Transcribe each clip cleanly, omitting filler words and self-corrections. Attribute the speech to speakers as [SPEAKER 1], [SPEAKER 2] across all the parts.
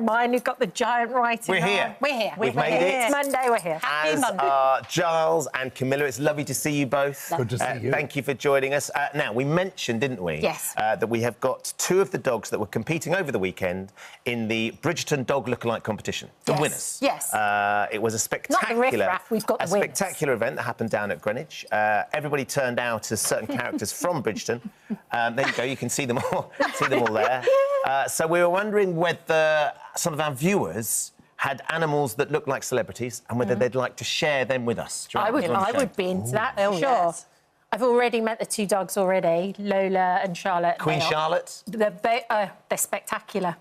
[SPEAKER 1] and mine who've got the giant writing.
[SPEAKER 2] We're here.
[SPEAKER 1] We're here.
[SPEAKER 2] We've made it.
[SPEAKER 1] It's Monday, we're here.
[SPEAKER 2] As
[SPEAKER 1] Monday.
[SPEAKER 2] are Gyles and Camilla. It's lovely to see you both.
[SPEAKER 3] Good to see you.
[SPEAKER 2] Thank you for joining us. Now, we mentioned, didn't we?
[SPEAKER 1] Yes.
[SPEAKER 2] That we have got two of the dogs that were competing over the weekend in the Bridgerton Dog Lookalike competition. The winners.
[SPEAKER 1] Yes.
[SPEAKER 2] It was a spectacular...
[SPEAKER 1] Not the riff-raff, we've got the winners.
[SPEAKER 2] spectacular event that happened down at Greenwich. Everybody turned out as certain characters from Bridgerton. There you go, you can see them all, there. So we were wondering whether some of our viewers had animals that looked like celebrities and whether they'd like to share them with us.
[SPEAKER 1] I would be into that, for sure.
[SPEAKER 4] Yes.
[SPEAKER 1] I've already met the two dogs already, Lola and Charlotte.
[SPEAKER 2] Queen Charlotte?
[SPEAKER 1] They're spectacular.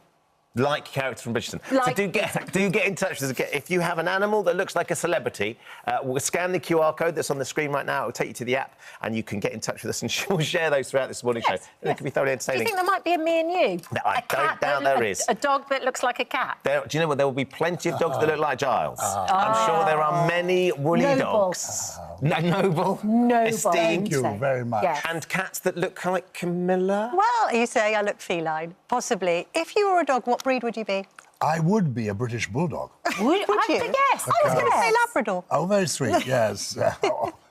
[SPEAKER 2] Like characters from Bridgerton.
[SPEAKER 1] Like...
[SPEAKER 2] So do get in touch with us. If you have an animal that looks like a celebrity, we'll scan the QR code that's on the screen right now. It'll take you to the app and you can get in touch with us and we'll share those throughout this morning show. It can be thoroughly
[SPEAKER 1] Do
[SPEAKER 2] entertaining.
[SPEAKER 1] you think there might be a me and you?
[SPEAKER 2] No, I don't doubt there is.
[SPEAKER 1] A dog that looks like a cat?
[SPEAKER 2] Do you know what? There will be plenty of dogs that look like Gyles. I'm sure there are many woolly dogs. Noble. Esteemed.
[SPEAKER 3] Thank you very much.
[SPEAKER 1] Yes.
[SPEAKER 2] And cats that look like Camilla.
[SPEAKER 4] Well, you say I look feline. Possibly. If you were a dog, what breed would you be?
[SPEAKER 3] I would be a British bulldog.
[SPEAKER 4] Would you?
[SPEAKER 1] Yes.
[SPEAKER 4] I was going to say Labrador.
[SPEAKER 3] Oh, very sweet, yes.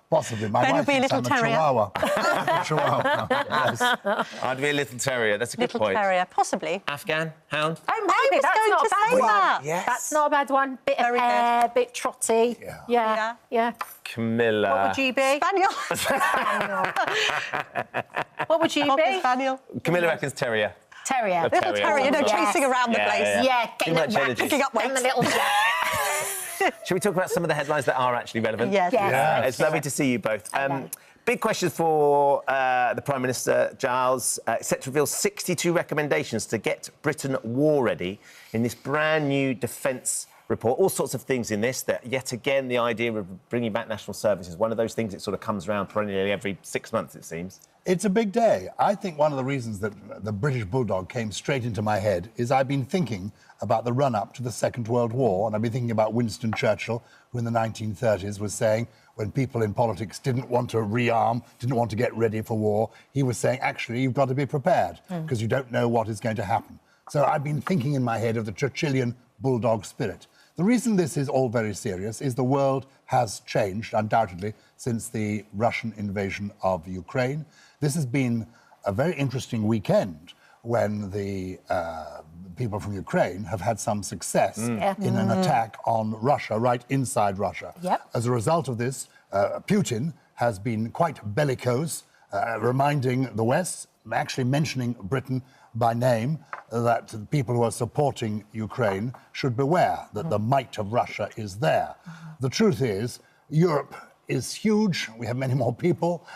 [SPEAKER 3] Possibly. My
[SPEAKER 4] Ben
[SPEAKER 3] wife
[SPEAKER 4] would be a
[SPEAKER 3] thinks
[SPEAKER 4] little
[SPEAKER 3] I'm
[SPEAKER 4] terrier.
[SPEAKER 3] a Chihuahua. Yes.
[SPEAKER 2] I'd be a little terrier. That's a good
[SPEAKER 4] Little
[SPEAKER 2] point.
[SPEAKER 4] terrier, possibly.
[SPEAKER 2] Afghan hound.
[SPEAKER 1] Oh, maybe.
[SPEAKER 4] I was
[SPEAKER 1] That's
[SPEAKER 4] going
[SPEAKER 1] not
[SPEAKER 4] to
[SPEAKER 1] a bad
[SPEAKER 4] say
[SPEAKER 1] one.
[SPEAKER 4] that.
[SPEAKER 2] Yes.
[SPEAKER 1] That's not a bad one. Bit
[SPEAKER 4] Very
[SPEAKER 1] of hair, bit trotty.
[SPEAKER 3] Yeah.
[SPEAKER 1] Yeah.
[SPEAKER 2] Camilla.
[SPEAKER 1] What would you be?
[SPEAKER 4] Spaniel.
[SPEAKER 1] What would you
[SPEAKER 4] Cocker
[SPEAKER 1] be?
[SPEAKER 4] Spaniel.
[SPEAKER 2] Camilla reckons terrier.
[SPEAKER 1] Terrier.
[SPEAKER 4] Little terrier, you know,
[SPEAKER 1] Yes.
[SPEAKER 4] chasing around the place.
[SPEAKER 1] Yeah,
[SPEAKER 2] Too
[SPEAKER 1] getting
[SPEAKER 2] much
[SPEAKER 1] the
[SPEAKER 2] energy.
[SPEAKER 4] Picking up
[SPEAKER 1] getting the
[SPEAKER 4] weight.
[SPEAKER 1] little...
[SPEAKER 2] Shall we talk about some of the headlines that are actually relevant?
[SPEAKER 4] Yes.
[SPEAKER 1] Yes.
[SPEAKER 2] It's lovely to see you both. Big question for the Prime Minister, Gyles. Set to reveal 62 recommendations to get Britain war-ready in this brand-new defence report. All sorts of things in this, that, yet again, the idea of bringing back national service is one of those things that sort of comes around perennially every 6 months, it seems.
[SPEAKER 3] It's a big day. I think one of the reasons that the British bulldog came straight into my head is I've been thinking about the run-up to the Second World War, and I've been thinking about Winston Churchill, who in the 1930s was saying, when people in politics didn't want to rearm, didn't want to get ready for war, he was saying, actually, you've got to be prepared, because you don't know what is going to happen. So I've been thinking in my head of the Churchillian bulldog spirit. The reason this is all very serious is the world has changed, undoubtedly, since the Russian invasion of Ukraine. This has been a very interesting weekend when the people from Ukraine have had some success in an attack on Russia, right inside Russia.
[SPEAKER 1] Yep.
[SPEAKER 3] As a result of this, Putin has been quite bellicose, reminding the West, actually mentioning Britain by name, that the people who are supporting Ukraine should beware that the might of Russia is there. The truth is, Europe is huge. We have many more people.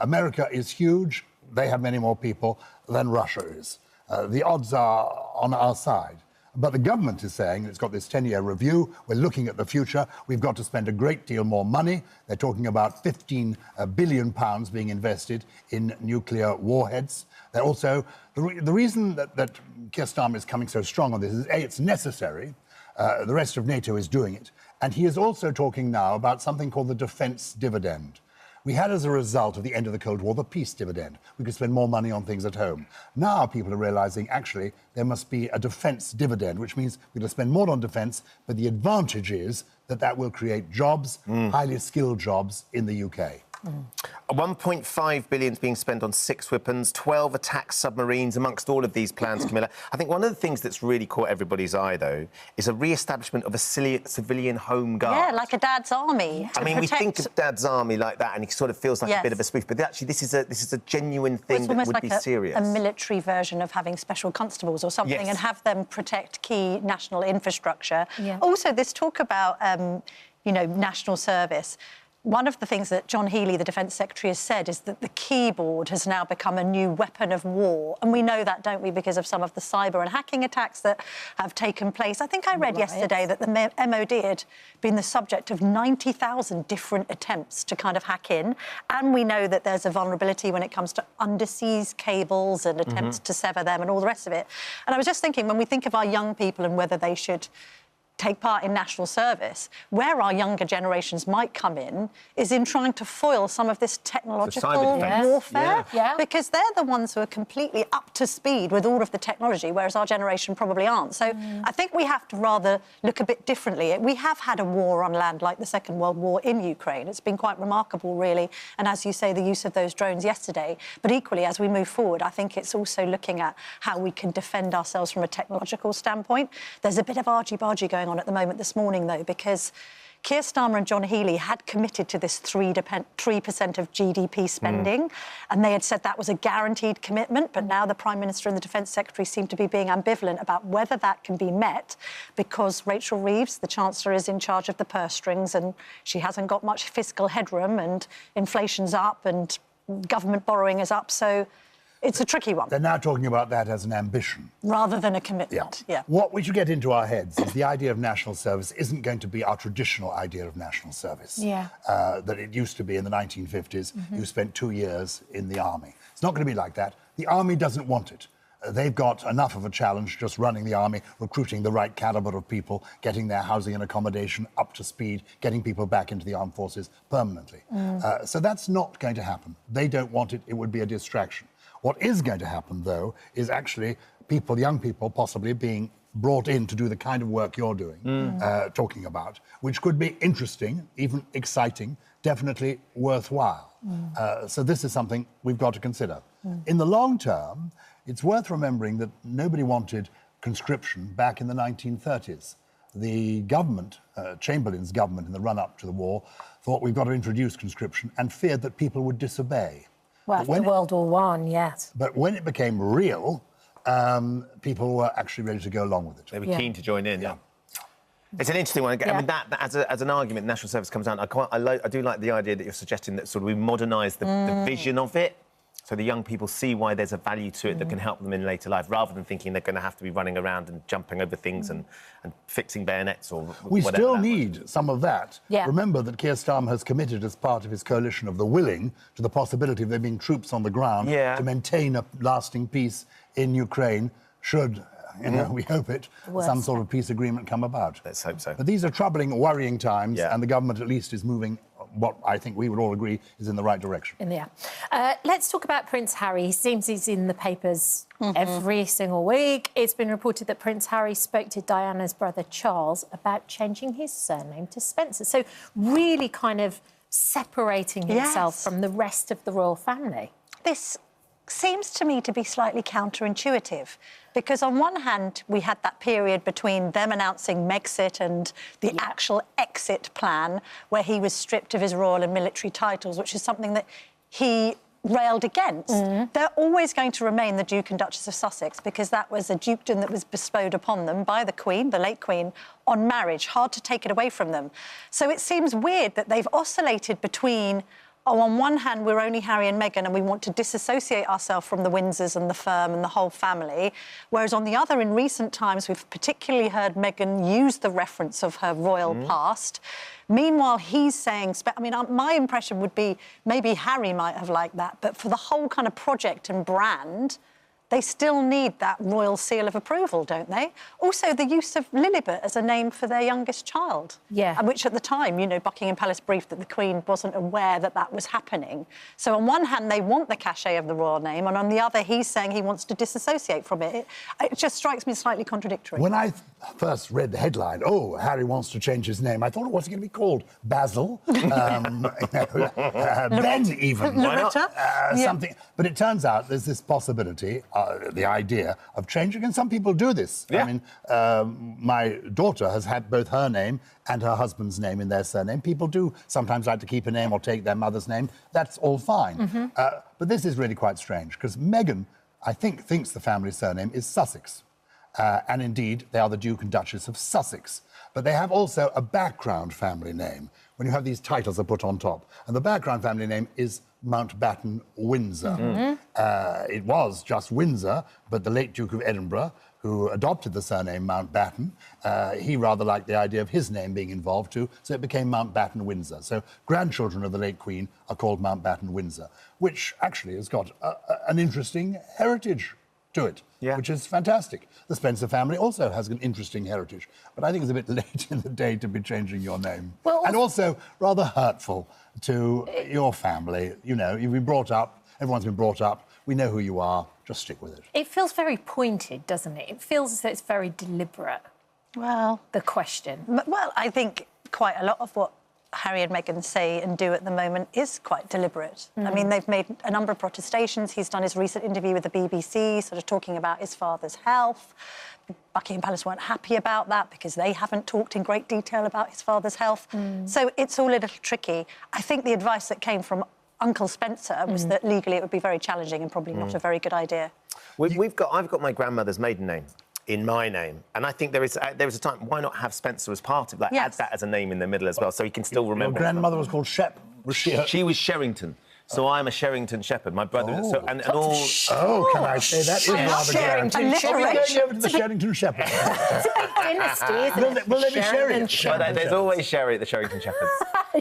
[SPEAKER 3] America is huge. They have many more people than Russia is. The odds are on our side. But the government is saying, it's got this 10-year review, we're looking at the future, we've got to spend a great deal more money. They're talking about £15 billion being invested in nuclear warheads. They're also... The reason that Keir Starmer is coming so strong on this is, A, it's necessary, the rest of NATO is doing it, and he is also talking now about something called the defence dividend. We had, as a result of the end of the Cold War, the peace dividend. We could spend more money on things at home. Now people are realising, actually, there must be a defence dividend, which means we're going to spend more on defence, but the advantage is that that will create jobs, highly skilled jobs, in the UK.
[SPEAKER 2] 1.5 billion is being spent on 6 weapons, 12 attack submarines amongst all of these plans, Camilla. I think one of the things that's really caught everybody's eye, though, is a re-establishment of a civilian home guard.
[SPEAKER 4] Yeah, like a dad's army.
[SPEAKER 2] I mean, we think of Dad's army like that, and he sort of feels like a bit of a spoof. But actually, this is a genuine thing that would be serious.
[SPEAKER 4] A military version of having special constables or something, and have them protect key national infrastructure.
[SPEAKER 1] Yeah.
[SPEAKER 4] Also, this talk about, you know, national service. One of the things that John Healey, the Defence Secretary, has said is that the keyboard has now become a new weapon of war. And we know that, don't we, because of some of the cyber and hacking attacks that have taken place. I think I read yesterday that the MOD had been the subject of 90,000 different attempts to kind of hack in. And we know that there's a vulnerability when it comes to underseas cables and attempts to sever them and all the rest of it. And I was just thinking, when we think of our young people and whether they should take part in national service. Where our younger generations might come in is in trying to foil some of this technological warfare, because they're the ones who are completely up to speed with all of the technology, whereas our generation probably aren't. So I think we have to rather look a bit differently. We have had a war on land like the Second World War in Ukraine. It's been quite remarkable, really. And as you say, the use of those drones yesterday. But equally, as we move forward, I think it's also looking at how we can defend ourselves from a technological standpoint. There's a bit of argy-bargy going on at the moment this morning, though, because Keir Starmer and John Healey had committed to this 3% of GDP spending, and they had said that was a guaranteed commitment, but now the Prime Minister and the Defence Secretary seem to be being ambivalent about whether that can be met, because Rachel Reeves, the Chancellor, is in charge of the purse strings, and she hasn't got much fiscal headroom, and inflation's up, and government borrowing is up, so it's a tricky one.
[SPEAKER 3] They're now talking about that as an ambition.
[SPEAKER 4] Rather than a commitment, yeah.
[SPEAKER 3] What we should get into our heads is the idea of national service isn't going to be our traditional idea of national service. That it used to be in the 1950s. You spent 2 years in the army. It's not going to be like that. The army doesn't want it. They've got enough of a challenge just running the army, recruiting the right calibre of people, getting their housing and accommodation up to speed, getting people back into the armed forces permanently. So that's not going to happen. They don't want it. It would be a distraction. What is going to happen, though, is actually people, young people, possibly being brought in to do the kind of work you're doing, talking about, which could be interesting, even exciting, definitely worthwhile. So this is something we've got to consider. In the long term, it's worth remembering that nobody wanted conscription back in the 1930s. The government, Chamberlain's government in the run-up to the war, thought we've got to introduce conscription and feared that people would disobey.
[SPEAKER 1] Well, after World War I, yes.
[SPEAKER 3] But when it became real, people were actually ready to go along with it.
[SPEAKER 2] They were keen to join in, It's an interesting one. I mean, that as an argument, national service comes down. I do like the idea that you're suggesting that sort of we modernise the vision of it, so the young people see why there's a value to it that can help them in later life, rather than thinking they're going to have to be running around and jumping over things and fixing bayonets or whatever.
[SPEAKER 3] We still need some of that. Remember that Keir Starmer has committed as part of his coalition of the willing to the possibility of there being troops on the ground to maintain a lasting peace in Ukraine, should, you know, we hope it, some sort of peace agreement come about.
[SPEAKER 2] Let's hope so.
[SPEAKER 3] But these are troubling, worrying times, and the government at least is moving what I think we would all agree is in the right direction.
[SPEAKER 1] Let's talk about Prince Harry. He seems he's in the papers every single week. It's been reported that Prince Harry spoke to Diana's brother Charles about changing his surname to Spencer. So really kind of separating himself from the rest of the royal family.
[SPEAKER 4] This seems to me to be slightly counterintuitive, because on one hand we had that period between them announcing Megxit and the actual exit plan, where he was stripped of his royal and military titles, which is something that he railed against. They're always going to remain the Duke and Duchess of Sussex, because that was a dukedom that was bestowed upon them by the Queen, the late Queen, on marriage. Hard to take it away from them. So it seems weird that they've oscillated between, oh, on one hand, we're only Harry and Meghan and we want to disassociate ourselves from the Windsors and the firm and the whole family, whereas on the other, in recent times, we've particularly heard Meghan use the reference of her royal past. Meanwhile, he's saying, I mean, my impression would be maybe Harry might have liked that, but for the whole kind of project and brand, they still need that royal seal of approval, don't they? Also, the use of Lilibet as a name for their youngest child. And which at the time, you know, Buckingham Palace briefed that the Queen wasn't aware that that was happening. So on one hand, they want the cachet of the royal name, and on the other, he's saying he wants to disassociate from it. It just strikes me slightly contradictory.
[SPEAKER 3] When I first read the headline, oh, Harry wants to change his name, I thought, what's it going to be called? Basil? Ben, even. Something. But it turns out there's this possibility, the idea of changing, and some people do this. I mean, my daughter has had both her name and her husband's name in their surname. People do sometimes like to keep a name or take their mother's name. That's all fine. But this is really quite strange, because Meghan, I think, thinks the family surname is Sussex. And indeed, they are the Duke and Duchess of Sussex. But they have also a background family name, when you have these titles are put on top. And the background family name is Mountbatten Windsor. It was just Windsor, but the late Duke of Edinburgh, who adopted the surname Mountbatten, he rather liked the idea of his name being involved too, so it became Mountbatten Windsor. So grandchildren of the late Queen are called Mountbatten Windsor, which actually has got an interesting heritage to it, which is fantastic. The Spencer family also has an interesting heritage, but I think it's a bit late in the day to be changing your name.
[SPEAKER 1] Well,
[SPEAKER 3] and also rather hurtful to your family. You know, you've been brought up, everyone's been brought up, we know who you are, just stick with it.
[SPEAKER 1] It feels very pointed, doesn't it? It feels as though it's very deliberate.
[SPEAKER 4] Well,
[SPEAKER 1] the question.
[SPEAKER 4] Well, I think quite a lot of what Harry and Meghan say and do at the moment is quite deliberate. I mean, they've made a number of protestations. He's done his recent interview with the BBC, sort of talking about his father's health. Buckingham Palace weren't happy about that because they haven't talked in great detail about his father's health. So it's all a little tricky. I think the advice that came from Uncle Spencer was that legally it would be very challenging and probably not a very good idea.
[SPEAKER 2] I've got my grandmother's maiden name in my name, and I think there is a time, why not have Spencer as part of that? Add that as a name in the middle as well, so he can still remember.
[SPEAKER 3] Your grandmother was called Shep.
[SPEAKER 2] She was Sherrington. So I'm a Sherrington Shepherd. My brother, and all.
[SPEAKER 3] Oh, can I say that is rather grand. Shall we go over to the Sherrington Shepherd?
[SPEAKER 1] It's a big dynasty, isn't it?
[SPEAKER 3] Will there be Sherrington?
[SPEAKER 2] There's always Sherry at the Sherrington Shepherds.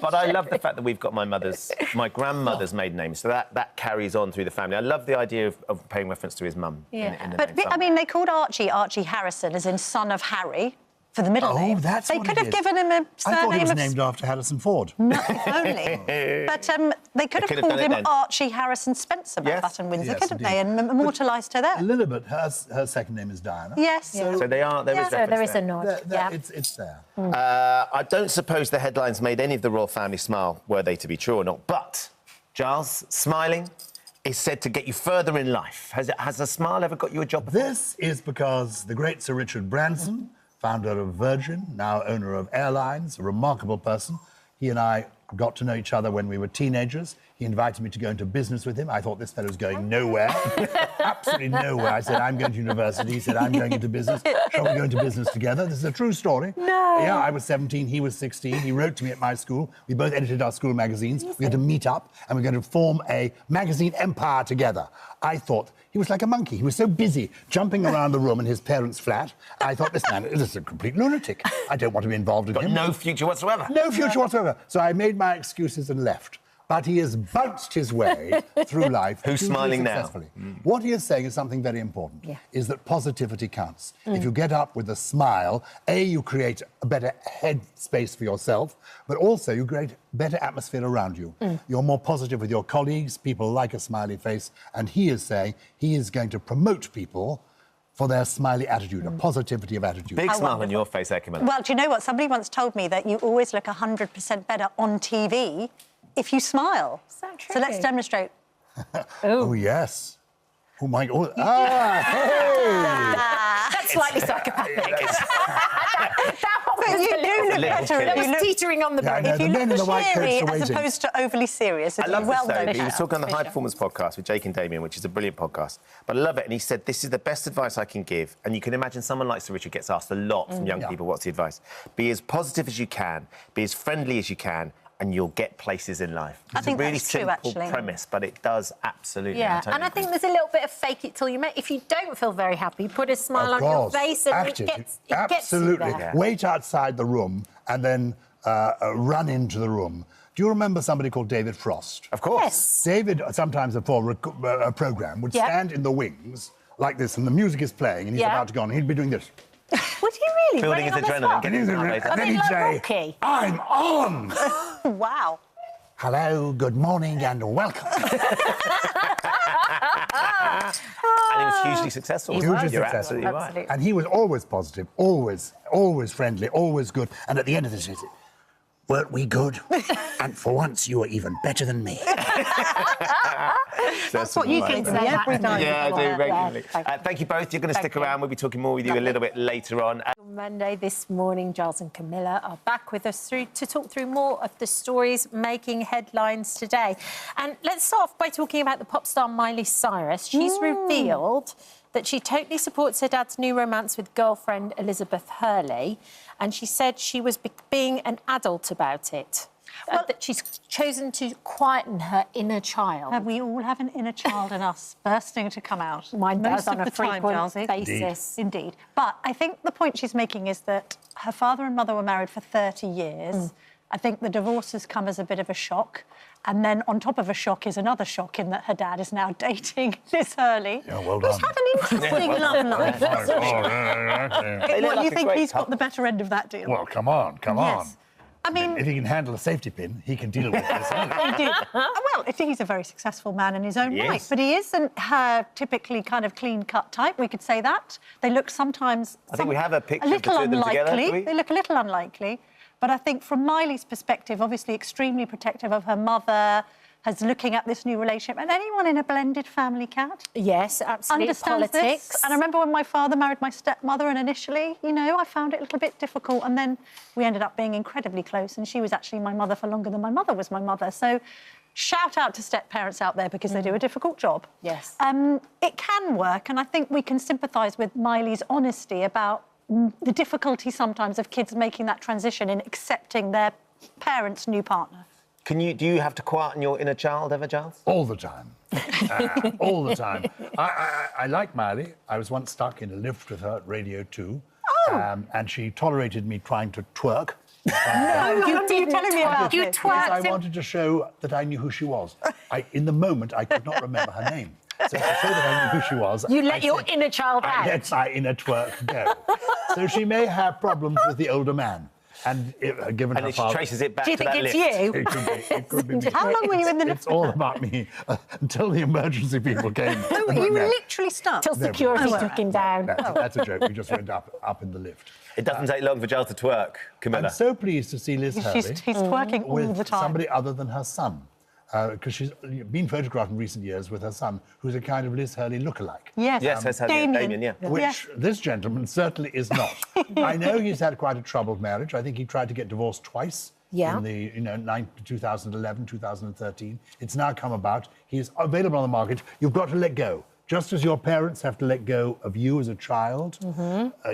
[SPEAKER 2] But I love the fact that we've got my grandmother's maiden name, so that carries on through the family. I love the idea of paying reference to his mum.
[SPEAKER 4] But I mean, they called Archie Harrison, as in son of Harry, for the middle name.
[SPEAKER 3] Oh, that's
[SPEAKER 4] they
[SPEAKER 3] what
[SPEAKER 4] could
[SPEAKER 3] it
[SPEAKER 4] have
[SPEAKER 3] is.
[SPEAKER 4] given him a surname.
[SPEAKER 3] I thought he was named after Harrison Ford.
[SPEAKER 4] No, if only. But they could have called him Archie Harrison Spencer Mountbatten Windsor, couldn't they? And immortalised her there.
[SPEAKER 3] Lilibet, her second name is Diana.
[SPEAKER 4] Yes.
[SPEAKER 2] So there is
[SPEAKER 1] So there is a nod.
[SPEAKER 3] It's there.
[SPEAKER 2] I don't suppose the headlines made any of the royal family smile, were they to be true or not. But Gyles, smiling is said to get you further in life. Has a smile ever got you a job before?
[SPEAKER 3] This is because the great Sir Richard Branson, founder of Virgin, now owner of airlines, a remarkable person. He and I got to know each other when we were teenagers. He invited me to go into business with him. I thought this fellow's going nowhere, absolutely nowhere. I said, I'm going to university. He said, I'm going into business. Shall we go into business together? This is a true story.
[SPEAKER 1] No.
[SPEAKER 3] Yeah, I was 17, he was 16. He wrote to me at my school. We both edited our school magazines. We had to meet up and we're going to form a magazine empire together. I thought he was like a monkey. He was so busy jumping around the room in his parents' flat. I thought, this man is a complete lunatic. I don't want to be involved with him.
[SPEAKER 2] No future whatsoever.
[SPEAKER 3] No future whatsoever. So I made my excuses and left. But he has bounced his way through life.
[SPEAKER 2] Who's smiling now?
[SPEAKER 3] What he is saying is something very important, is that positivity counts. If you get up with a smile, you create a better head space for yourself, but also you create a better atmosphere around you. You're more positive with your colleagues, people like a smiley face, and he is saying he is going to promote people for their smiley attitude, a positivity of attitude.
[SPEAKER 2] Big smile on your face there, Camilla.
[SPEAKER 4] Well, do you know what? Somebody once told me that you always look 100% better on TV if you smile.
[SPEAKER 1] Is that true?
[SPEAKER 4] So let's demonstrate.
[SPEAKER 3] Oh, yes. Oh, my God. Hey!
[SPEAKER 1] That's slightly psychopathic.
[SPEAKER 4] But you do look better if you look
[SPEAKER 1] teetering on the brink.
[SPEAKER 3] Yeah,
[SPEAKER 4] if you
[SPEAKER 3] the men in
[SPEAKER 4] look
[SPEAKER 3] the white coats
[SPEAKER 4] cheery
[SPEAKER 3] are
[SPEAKER 4] as
[SPEAKER 3] waiting.
[SPEAKER 4] opposed to overly serious.
[SPEAKER 2] I love
[SPEAKER 4] well
[SPEAKER 2] this, though.
[SPEAKER 4] known.
[SPEAKER 2] He was talking on the High Performance podcast with Jake and Damien, which is a brilliant podcast. But I love it. And he said, this is the best advice I can give. And you can imagine someone like Sir Richard gets asked a lot from young people, what's the advice? Be as positive as you can, be as friendly as you can, and you'll get places in life.
[SPEAKER 4] I think
[SPEAKER 2] it's a really
[SPEAKER 4] that's true,
[SPEAKER 2] simple
[SPEAKER 4] actually.
[SPEAKER 2] premise, but it does absolutely.
[SPEAKER 1] Yeah,
[SPEAKER 2] totally
[SPEAKER 1] and I
[SPEAKER 2] agree.
[SPEAKER 1] think there's a little bit of fake it till you make. If you don't feel very happy, put a smile on your face and
[SPEAKER 3] Active.
[SPEAKER 1] it gets
[SPEAKER 3] Absolutely.
[SPEAKER 1] you there.
[SPEAKER 3] Wait outside the room and then run into the room. Do you remember somebody called David Frost?
[SPEAKER 2] Of course.
[SPEAKER 1] Yes.
[SPEAKER 3] David, sometimes before a programme, would stand in the wings like this, and the music is playing, and he's about to go on, and he'd be doing this.
[SPEAKER 1] Would he really?
[SPEAKER 2] Building his adrenaline.
[SPEAKER 3] And then he'd say,
[SPEAKER 1] Rocky.
[SPEAKER 3] I'm on!
[SPEAKER 4] Wow.
[SPEAKER 3] Hello, good morning, and welcome.
[SPEAKER 2] And he was hugely successful.
[SPEAKER 3] Hugely
[SPEAKER 2] You're
[SPEAKER 3] successful.
[SPEAKER 2] absolutely right.
[SPEAKER 1] Absolutely.
[SPEAKER 3] And he was always positive, always friendly, always good. And at the end of this, he said, weren't we good? And for once, you were even better than me.
[SPEAKER 4] That's what you think
[SPEAKER 1] say
[SPEAKER 4] every night.
[SPEAKER 2] Yeah, I do regularly.
[SPEAKER 1] Thank
[SPEAKER 2] Thank you both. You're going to stick
[SPEAKER 1] you.
[SPEAKER 2] around. We'll be talking more with you a little bit later on.
[SPEAKER 1] On Monday this morning, Gyles and Camilla are back with us to talk through more of the stories making headlines today. And let's start off by talking about the pop star Miley Cyrus. She's revealed that she totally supports her dad's new romance with girlfriend Elizabeth Hurley, and she said she was being an adult about it. That she's chosen to quieten her inner child.
[SPEAKER 4] We all have an inner child in us bursting to come out.
[SPEAKER 1] Mine does
[SPEAKER 4] Most
[SPEAKER 1] on
[SPEAKER 4] of
[SPEAKER 1] a
[SPEAKER 4] the time,
[SPEAKER 1] frequent
[SPEAKER 4] Gylesy.
[SPEAKER 1] basis.
[SPEAKER 4] Indeed. But I think the point she's making is that her father and mother were married for 30 years. I think the divorce has come as a bit of a shock. And then on top of a shock is another shock in that her dad is now dating Liz Hurley.
[SPEAKER 3] Yeah, well
[SPEAKER 4] who's
[SPEAKER 3] done.
[SPEAKER 4] had an interesting love life. What, you think he's got the better end of that deal?
[SPEAKER 3] Well, come on.
[SPEAKER 4] Yes. I mean,
[SPEAKER 3] If he can handle a safety pin, he can deal with this.
[SPEAKER 4] he did. Well, I think he's a very successful man in his own right, but he isn't her typically kind of clean-cut type. We could say that. They look sometimes.
[SPEAKER 2] I think we have a picture
[SPEAKER 4] a
[SPEAKER 2] of the
[SPEAKER 4] little
[SPEAKER 2] two of them together,
[SPEAKER 4] unlikely.
[SPEAKER 2] do we?
[SPEAKER 4] They look a little unlikely, but I think from Miley's perspective, obviously extremely protective of her mother, has looking at this new relationship, and anyone in a blended family, Kat,
[SPEAKER 1] Yes, absolutely.
[SPEAKER 4] understands
[SPEAKER 1] Politics.
[SPEAKER 4] this. And I remember when my father married my stepmother, and initially, you know, I found it a little bit difficult, and then we ended up being incredibly close, and she was actually my mother for longer than my mother was my mother. So shout out to step-parents out there because they do a difficult job.
[SPEAKER 1] Yes.
[SPEAKER 4] It can work, and I think we can sympathise with Miley's honesty about the difficulty sometimes of kids making that transition in accepting their parents' new partner.
[SPEAKER 2] Do you have to quieten your inner child ever, Gyles?
[SPEAKER 3] All the time. All the time. I like Miley. I was once stuck in a lift with her at Radio 2. And she tolerated me trying to twerk.
[SPEAKER 4] No, you didn't. Telling me about
[SPEAKER 1] You
[SPEAKER 4] this.
[SPEAKER 1] twerked.
[SPEAKER 3] I wanted to show that I knew who she was. In the moment, I could not remember her name. So to show that I knew who she was...
[SPEAKER 1] You let your inner child out.
[SPEAKER 3] I let my inner twerk go. So she may have problems with the older man. And given her
[SPEAKER 2] And she
[SPEAKER 3] father...
[SPEAKER 2] traces it back
[SPEAKER 1] Do you
[SPEAKER 2] to
[SPEAKER 1] think
[SPEAKER 2] that
[SPEAKER 1] it's
[SPEAKER 2] lift.
[SPEAKER 1] you?
[SPEAKER 3] It could be me.
[SPEAKER 4] How long were you in the lift?
[SPEAKER 3] It's all about me until the emergency people came.
[SPEAKER 4] Oh, you were literally stuck.
[SPEAKER 1] Till security took him down.
[SPEAKER 3] That's a joke. We just went up in the lift.
[SPEAKER 2] It doesn't take long for Gyles to twerk, Camilla.
[SPEAKER 3] I'm so pleased to see Liz Hurley
[SPEAKER 4] He's twerking all the
[SPEAKER 3] with
[SPEAKER 4] time.
[SPEAKER 3] somebody other than her son. Because she's been photographed in recent years with her son, who's a kind of Liz Hurley lookalike.
[SPEAKER 4] Yes,
[SPEAKER 2] Yes, that's how Damien, yeah.
[SPEAKER 3] Which this gentleman certainly is not. I know he's had quite a troubled marriage. I think he tried to get divorced twice.
[SPEAKER 1] Yeah.
[SPEAKER 3] In the 2011, 2013. It's now come about. He's available on the market. You've got to let go. Just as your parents have to let go of you as a child,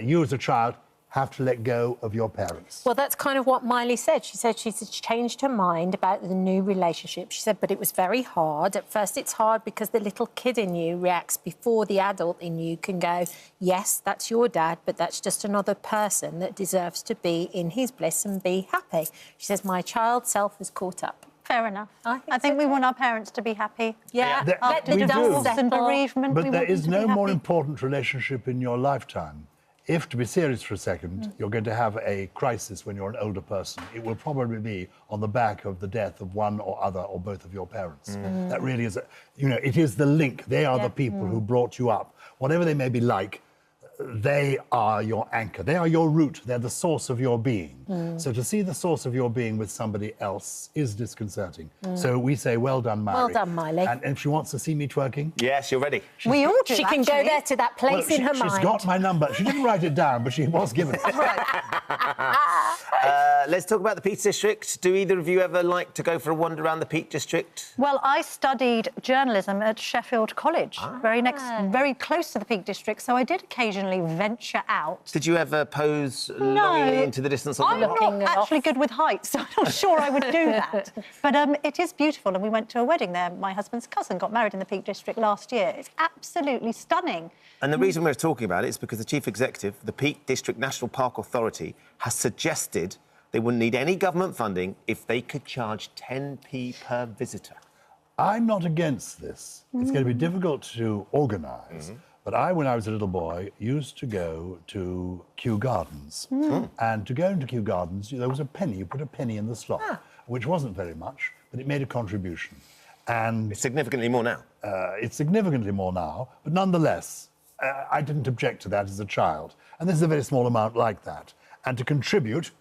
[SPEAKER 3] you as a child have to let go of your parents.
[SPEAKER 1] Well, that's kind of what Miley said. She said she's changed her mind about the new relationship. She said, but it was very hard. At first, it's hard because the little kid in you reacts before the adult in you can go, yes, that's your dad, but that's just another person that deserves to be in his bliss and be happy. She says, my child self has caught up.
[SPEAKER 4] Fair enough.
[SPEAKER 1] I
[SPEAKER 4] think we want our parents to be happy.
[SPEAKER 1] Yeah, let
[SPEAKER 3] we
[SPEAKER 1] the
[SPEAKER 3] do.
[SPEAKER 1] dust
[SPEAKER 4] And
[SPEAKER 1] settle.
[SPEAKER 4] bereavement, we
[SPEAKER 3] But there
[SPEAKER 4] want them
[SPEAKER 3] is
[SPEAKER 4] to be
[SPEAKER 3] no more
[SPEAKER 4] happy.
[SPEAKER 3] important relationship in your lifetime. If, to be serious for a second, you're going to have a crisis when you're an older person, it will probably be on the back of the death of one or other or both of your parents. That really is, it is the link. They are the people who brought you up. Whatever they may be like, they are your anchor. They are your root. They're the source of your being. So to see the source of your being with somebody else is disconcerting. So we say, well done, Miley.
[SPEAKER 1] Well done, Miley.
[SPEAKER 3] And if she wants to see me twerking...
[SPEAKER 2] Yes, you're ready.
[SPEAKER 4] We all do,
[SPEAKER 1] She can go
[SPEAKER 4] actually.
[SPEAKER 1] there to that place in her mind.
[SPEAKER 3] She's got my number. She didn't write it down, but she was given it.
[SPEAKER 2] Let's talk about the Peak District. Do either of you ever like to go for a wander around the Peak District?
[SPEAKER 4] Well, I studied journalism at Sheffield College, very close to the Peak District, so I did occasionally venture out.
[SPEAKER 2] Did you ever pose longingly into the distance on
[SPEAKER 4] I'm
[SPEAKER 2] the
[SPEAKER 4] not actually good with heights, so I'm not sure I would do that. But it is beautiful, and we went to a wedding there. My husband's cousin got married in the Peak District last year. It's absolutely stunning.
[SPEAKER 2] And the reason we're talking about it is because the Chief Executive, the Peak District National Park Authority, has suggested they wouldn't need any government funding if they could charge 10p per visitor.
[SPEAKER 3] I'm not against this. It's going to be difficult to organise. But when I was a little boy, used to go to Kew Gardens. And to go into Kew Gardens, there was a penny. You put a penny in the slot, which wasn't very much, but it made a contribution. And
[SPEAKER 2] It's significantly more now.
[SPEAKER 3] it's significantly more now, but nonetheless, I didn't object to that as a child. And this is a very small amount like that. And to contribute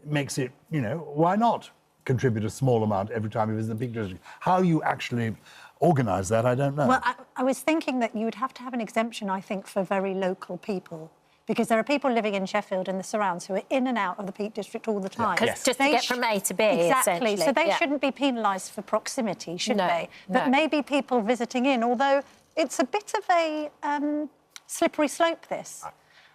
[SPEAKER 3] makes it, why not contribute a small amount every time you visit the Peak District? How you actually organise that, I don't know.
[SPEAKER 4] Well, I was thinking that you would have to have an exemption, I think, for very local people. Because there are people living in Sheffield and the surrounds who are in and out of the Peak District all the time.
[SPEAKER 1] Just to get from A to B,
[SPEAKER 4] Exactly.
[SPEAKER 1] essentially.
[SPEAKER 4] So they
[SPEAKER 1] Yeah.
[SPEAKER 4] shouldn't be penalised for proximity, should
[SPEAKER 1] No,
[SPEAKER 4] they? But
[SPEAKER 1] no.
[SPEAKER 4] maybe people visiting in, although it's a bit of a slippery slope, this.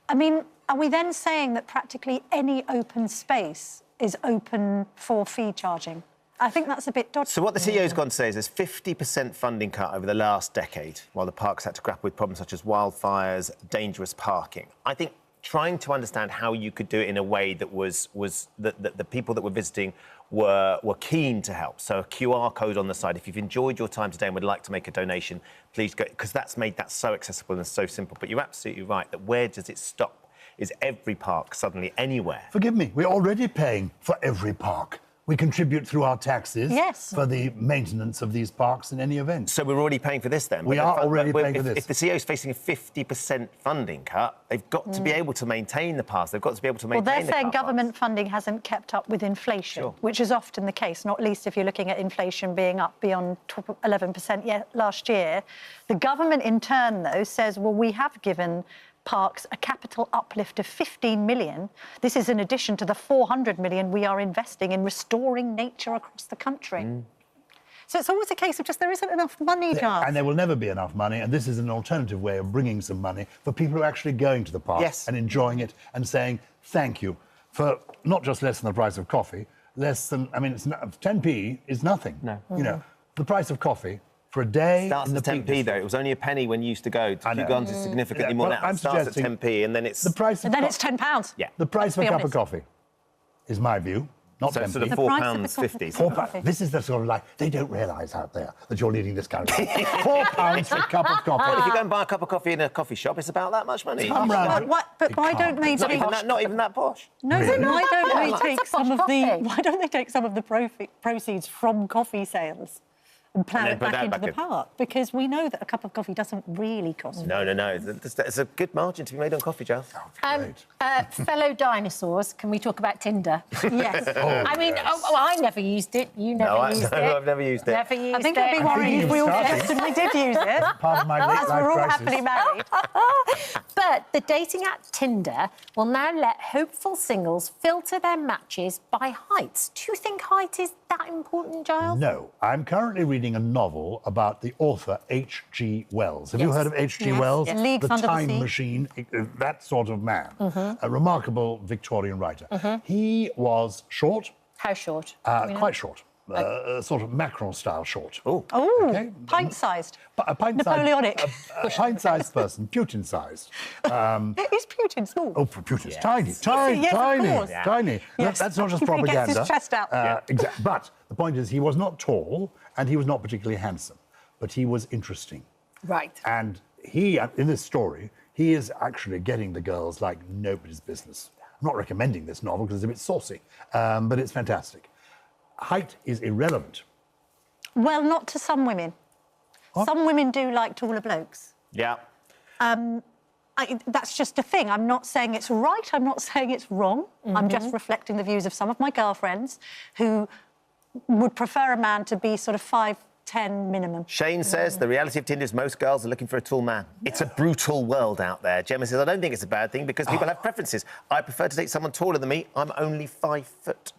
[SPEAKER 4] I mean, are we then saying that practically any open space is open for fee charging? I think that's a bit dodgy.
[SPEAKER 2] So what the CEO's gone to say is there's 50% funding cut over the last decade, while the park's had to grapple with problems such as wildfires, dangerous parking. I think trying to understand how you could do it in a way that was that the people that were visiting were keen to help. So a QR code on the side. If you've enjoyed your time today and would like to make a donation, please go, because that's made that so accessible and so simple. But you're absolutely right that where does it stop? Is every park suddenly anywhere?
[SPEAKER 3] Forgive me, we're already paying for every park. We contribute through our taxes for the maintenance of these parks in any event.
[SPEAKER 2] So we're already paying for this then?
[SPEAKER 3] We are already paying for this.
[SPEAKER 2] If the CEO is facing a 50% funding cut, they've got to be able to maintain the parks. They've got to be able to maintain the
[SPEAKER 4] Well, they're saying
[SPEAKER 2] car
[SPEAKER 4] government
[SPEAKER 2] parks.
[SPEAKER 4] funding hasn't kept up with inflation, which is often the case, not least if you're looking at inflation being up beyond 11% last year. The government, in turn, though, says, well, we have given parks a capital uplift of 15 million. This is in addition to the 400 million we are investing in restoring nature across the country. So it's always a case of just there isn't enough money, Gyles.
[SPEAKER 3] And there will never be enough money, and this is an alternative way of bringing some money for people who are actually going to the park and enjoying it and saying thank you for not just less than the price of coffee, less than, I mean, it's 10p is nothing.
[SPEAKER 2] No.
[SPEAKER 3] You know, the price of coffee for a day
[SPEAKER 2] Starts
[SPEAKER 3] in the
[SPEAKER 2] at 10p though. It was only a penny when you used to go. You've gone to significantly more now. It starts at 10p and then it's...
[SPEAKER 3] The price of
[SPEAKER 4] and then it's £10.
[SPEAKER 2] Yeah.
[SPEAKER 3] The price of a cup of coffee is my view, not
[SPEAKER 2] so
[SPEAKER 3] 10p.
[SPEAKER 2] sort of £4.50.
[SPEAKER 3] £4. This is the sort of like, they don't realise out there that you're leading this country. £4 for a cup of coffee.
[SPEAKER 2] Well, if you go and buy a cup of coffee in a coffee shop, it's about that much money.
[SPEAKER 3] Come round.
[SPEAKER 4] But why don't they take...
[SPEAKER 2] Not even that posh.
[SPEAKER 4] No,
[SPEAKER 3] Really?
[SPEAKER 4] why don't they take some of the...
[SPEAKER 1] coffee.
[SPEAKER 4] Why don't they take some of the proceeds from coffee sales and plough it back into the park? Because we know that a cup of coffee doesn't really cost...
[SPEAKER 2] No. There's a good margin to be made on coffee, Gyles.
[SPEAKER 1] Fellow dinosaurs, can we talk about Tinder?
[SPEAKER 4] Yes.
[SPEAKER 1] I mean, I never used it. You never used it.
[SPEAKER 2] No, I've never used it.
[SPEAKER 1] Never used it.
[SPEAKER 4] I think I'd be worried if we all definitely did use it.
[SPEAKER 3] Part of my late
[SPEAKER 4] As
[SPEAKER 3] life
[SPEAKER 4] we're all
[SPEAKER 3] crisis.
[SPEAKER 4] happily married.
[SPEAKER 1] But the dating app Tinder will now let hopeful singles filter their matches by heights. Do you think height is that important, Gyles?
[SPEAKER 3] No. I'm currently reading a novel about the author H.G. Wells. Have you
[SPEAKER 1] Yes.
[SPEAKER 3] heard of H.G.
[SPEAKER 4] Yes.
[SPEAKER 3] Wells?
[SPEAKER 4] Yes. Leagues
[SPEAKER 3] The
[SPEAKER 4] Under the
[SPEAKER 3] Time
[SPEAKER 4] Sea.
[SPEAKER 3] Machine, that sort of man. A remarkable Victorian writer. He was short,
[SPEAKER 1] How short?
[SPEAKER 3] quite short. Sort of Macron-style short.
[SPEAKER 2] Oh.
[SPEAKER 4] Oh,
[SPEAKER 3] Okay.
[SPEAKER 4] pint-sized.
[SPEAKER 3] A pint-sized...
[SPEAKER 4] Napoleonic.
[SPEAKER 3] A pint-sized person, Putin-sized.
[SPEAKER 4] Is Putin small?
[SPEAKER 3] Oh, Putin's tiny, tiny,
[SPEAKER 4] Yes, of
[SPEAKER 3] tiny,
[SPEAKER 4] course.
[SPEAKER 3] tiny.
[SPEAKER 4] Yes.
[SPEAKER 3] That's not just
[SPEAKER 4] He gets
[SPEAKER 3] propaganda.
[SPEAKER 4] his chest out.
[SPEAKER 3] Exactly. But the point is, he was not tall and he was not particularly handsome, but he was interesting.
[SPEAKER 1] Right.
[SPEAKER 3] And he, in this story, he is actually getting the girls like nobody's business. I'm not recommending this novel because it's a bit saucy, but it's fantastic. Height is irrelevant.
[SPEAKER 4] Well, not to some women.
[SPEAKER 3] What?
[SPEAKER 4] Some women do like taller blokes.
[SPEAKER 2] Yeah.
[SPEAKER 4] That's just a thing. I'm not saying it's right. I'm not saying it's wrong. I'm just reflecting the views of some of my girlfriends who would prefer a man to be sort of 5'10" minimum.
[SPEAKER 2] Shane says the reality of Tinder is most girls are looking for a tall man. It's a brutal world out there. Gemma says, I don't think it's a bad thing because people have preferences. I prefer to date someone taller than me. I'm only 5 foot.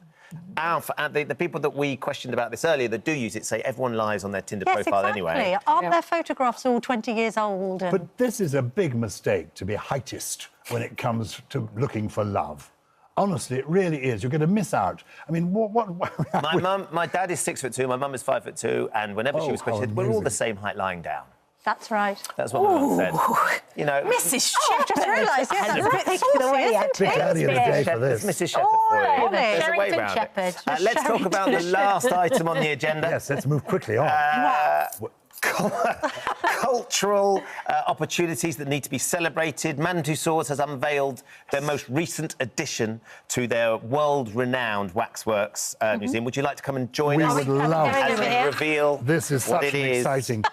[SPEAKER 2] Alf, and the people that we questioned about this earlier that do use it say everyone lies on their Tinder profile anyway.
[SPEAKER 4] Aren't their photographs all 20 years old? And...
[SPEAKER 3] But this is a big mistake to be a heightist when it comes to looking for love. Honestly, it really is. You're going to miss out. I mean,
[SPEAKER 2] My dad is 6'2", my mum is 5'2", and whenever she was questioned, we're all the same height lying down.
[SPEAKER 4] That's right.
[SPEAKER 2] That's what my mum said. You know,
[SPEAKER 1] Mrs.
[SPEAKER 4] I've just realised, yes, that's a bit
[SPEAKER 1] Taking
[SPEAKER 4] saucy,
[SPEAKER 1] away
[SPEAKER 4] isn't
[SPEAKER 1] our
[SPEAKER 3] bit early in the day for this.
[SPEAKER 2] It's Mrs. Shepherd for you.
[SPEAKER 1] Oh,
[SPEAKER 2] There's a way
[SPEAKER 1] Sherrington
[SPEAKER 2] round
[SPEAKER 1] Shepherd.
[SPEAKER 2] it. Let's talk about the last item on the agenda.
[SPEAKER 3] Yes, let's move quickly on.
[SPEAKER 2] Cultural opportunities that need to be celebrated. Madame Tussauds has unveiled their most recent addition to their world-renowned waxworks museum. Would you like to come and join us?
[SPEAKER 3] We would love
[SPEAKER 2] as we reveal
[SPEAKER 3] This is
[SPEAKER 2] what
[SPEAKER 3] such
[SPEAKER 2] it
[SPEAKER 3] an
[SPEAKER 2] is.
[SPEAKER 3] exciting...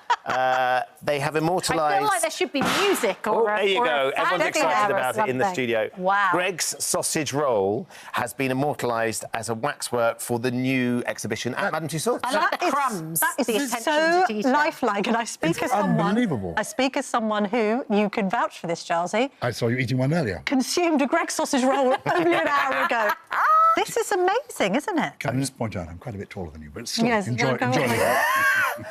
[SPEAKER 2] They have
[SPEAKER 1] I
[SPEAKER 2] immortalised...
[SPEAKER 1] feel like there should be music or
[SPEAKER 2] there you go. Everyone's excited about it in the studio.
[SPEAKER 1] Wow.
[SPEAKER 2] Greg's sausage roll has been immortalised as a waxwork for the new exhibition at Madame Tussauds.
[SPEAKER 1] I like the crumbs.
[SPEAKER 4] That is
[SPEAKER 1] the attention
[SPEAKER 4] so
[SPEAKER 1] to detail.
[SPEAKER 4] lifelike, and I speak
[SPEAKER 3] It's
[SPEAKER 4] as someone.
[SPEAKER 3] unbelievable.
[SPEAKER 4] I speak as someone who, you can vouch for this, Gylesy,
[SPEAKER 3] I saw you eating one earlier.
[SPEAKER 4] consumed a Greg sausage roll only an hour ago. This is amazing, isn't it?
[SPEAKER 3] Can I just point out, I'm quite a bit taller than you, but still,
[SPEAKER 4] Yes,
[SPEAKER 3] enjoy
[SPEAKER 4] go
[SPEAKER 3] enjoy
[SPEAKER 4] on.
[SPEAKER 3] it.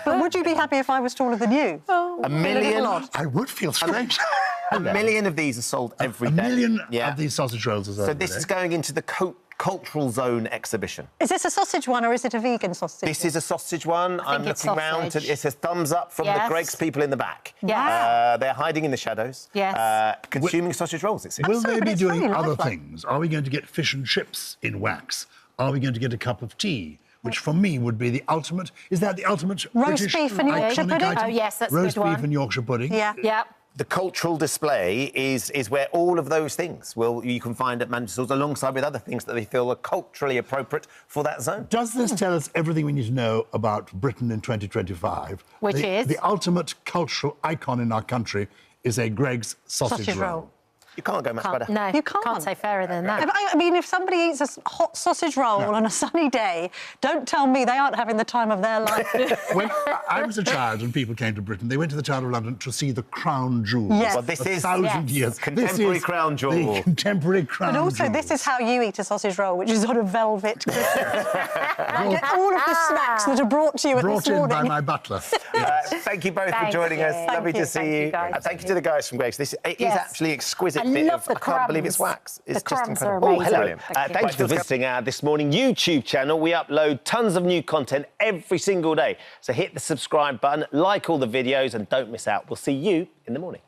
[SPEAKER 4] But would you be happy if I was taller than you?
[SPEAKER 2] A million...
[SPEAKER 3] I would feel strange.
[SPEAKER 2] A million of these are sold every
[SPEAKER 3] A
[SPEAKER 2] day.
[SPEAKER 3] million
[SPEAKER 2] Yeah.
[SPEAKER 3] of these sausage rolls are sold
[SPEAKER 2] So
[SPEAKER 3] every
[SPEAKER 2] this
[SPEAKER 3] day.
[SPEAKER 2] is going into the cultural zone exhibition.
[SPEAKER 4] Is this a sausage one or is it a vegan sausage?
[SPEAKER 2] This is a sausage one. I'm
[SPEAKER 1] it's
[SPEAKER 2] looking round.
[SPEAKER 1] sausage.
[SPEAKER 2] It says thumbs up from the Greggs people in the back.
[SPEAKER 1] Yes.
[SPEAKER 2] They're hiding in the shadows.
[SPEAKER 1] Yes.
[SPEAKER 2] Consuming sausage rolls, it seems.
[SPEAKER 3] Will they be
[SPEAKER 4] it's
[SPEAKER 3] doing
[SPEAKER 4] very
[SPEAKER 3] other
[SPEAKER 4] lively.
[SPEAKER 3] things? Are we going to get fish and chips in wax? Are we going to get a cup of tea? Which, for me, would be the ultimate... Is that the ultimate
[SPEAKER 4] Roast
[SPEAKER 3] British
[SPEAKER 4] beef and Yorkshire
[SPEAKER 3] iconic
[SPEAKER 4] pudding?
[SPEAKER 3] item?
[SPEAKER 1] Oh, yes, that's a
[SPEAKER 3] Roast
[SPEAKER 1] good
[SPEAKER 3] beef
[SPEAKER 1] one.
[SPEAKER 3] and Yorkshire pudding?
[SPEAKER 4] Yeah.
[SPEAKER 1] Yeah.
[SPEAKER 2] The cultural display is where all of those things you can find at Manchester alongside with other things that they feel are culturally appropriate for that zone.
[SPEAKER 3] Does this tell us everything we need to know about Britain in 2025?
[SPEAKER 1] Which is?
[SPEAKER 3] The ultimate cultural icon in our country is a Greggs sausage roll.
[SPEAKER 2] You can't go much better.
[SPEAKER 1] No,
[SPEAKER 4] You can't.
[SPEAKER 1] say fairer than that.
[SPEAKER 4] I mean, if somebody eats a hot sausage roll on a sunny day, don't tell me they aren't having the time of their life.
[SPEAKER 3] When I was a child and people came to Britain, they went to the Tower of London to see the crown jewels.
[SPEAKER 4] Yes.
[SPEAKER 2] Well, this
[SPEAKER 3] For
[SPEAKER 2] is
[SPEAKER 3] 1,000
[SPEAKER 1] yes.
[SPEAKER 3] years.
[SPEAKER 2] Contemporary
[SPEAKER 3] This is
[SPEAKER 2] crown jewel.
[SPEAKER 3] The contemporary crown
[SPEAKER 4] But also,
[SPEAKER 3] jewels.
[SPEAKER 4] this is how you eat a sausage roll, which is on a velvet cushion. I get all of the snacks that are brought to you at
[SPEAKER 3] brought
[SPEAKER 4] this
[SPEAKER 3] in
[SPEAKER 4] morning.
[SPEAKER 3] by my butler.
[SPEAKER 2] Thank you both for
[SPEAKER 1] Thank
[SPEAKER 2] joining
[SPEAKER 1] you.
[SPEAKER 2] us.
[SPEAKER 1] Thank
[SPEAKER 2] Lovely
[SPEAKER 1] you,
[SPEAKER 2] to see
[SPEAKER 1] thank you
[SPEAKER 2] you.
[SPEAKER 1] guys.
[SPEAKER 2] Thank you to the guys from Greggs. It is
[SPEAKER 1] Yes.
[SPEAKER 2] actually exquisite.
[SPEAKER 1] I love the
[SPEAKER 2] I can't believe it's
[SPEAKER 1] crumbs.
[SPEAKER 2] wax. It's
[SPEAKER 1] The
[SPEAKER 2] just
[SPEAKER 1] crumbs are
[SPEAKER 2] incredible. Oh, hello.
[SPEAKER 1] amazing. Thank you.
[SPEAKER 2] Thank you for visiting our This Morning YouTube channel. We upload tons of new content every single day. So hit the subscribe button, like all the videos, and don't miss out. We'll see you in the morning.